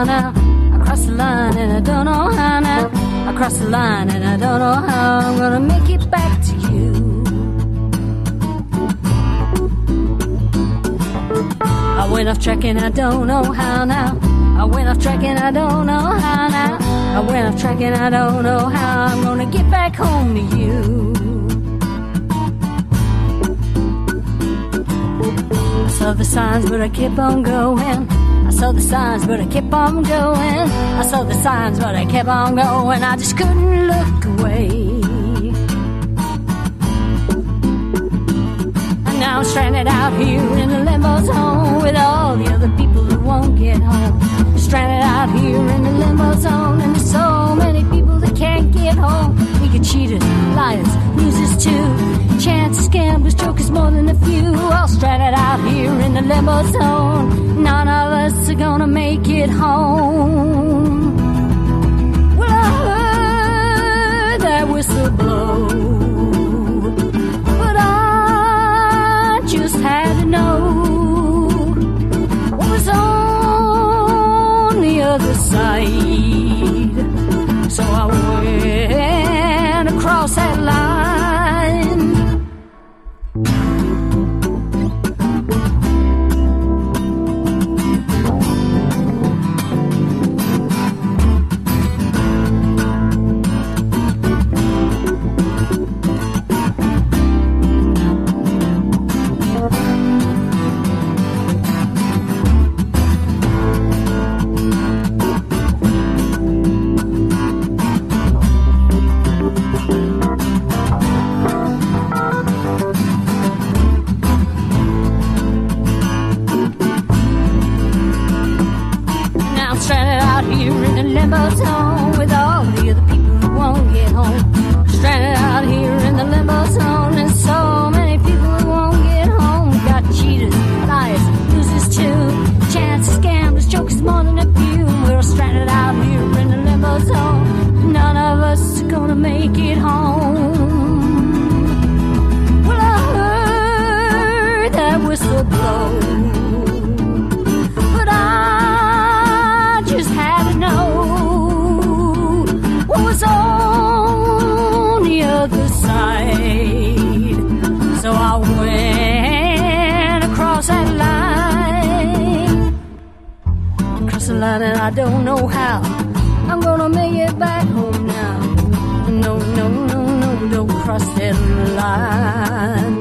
how now. I crossed the line and I don't know how now. I crossed the line and I don't know how I'm gonna make it back to you. I went off track and I don't know how now. I went off track and I don't know how now. I went off track and I don't know how I'm gonna get back home to you. I saw the signs but I kept on going. I saw the signs but I kept on going. I saw the signs but I kept on going. I just couldn't look away. And now I'm stranded out here in the limbo zone with all the other people who won't get home. Stranded out here in the limbo zone, and there's so many people that can't get home. We get cheaters, liars, losers too. Chances, gamblers, jokers, more than a few. All stranded out here in the limbo zone. None of us are gonna make it home. Well, I heard that whistle blow, but I just had to know what was on the other side. So I went across that line. Stranded out here in the limbo zone with all the other people who won't get home. Stranded out here in the limbo zone, and so many people who won't get home. We got cheaters, liars, losers too. Chances, gamblers, jokers, more than a few. We're all stranded out here in the limbo zone. None of us are gonna make it home. Well, I heard that whistle blow, but I just had to know what was on the other side. So I went across that line. Across the line, and I don't know how I'm gonna make it back home now. No, no, no, no, don't cross that line.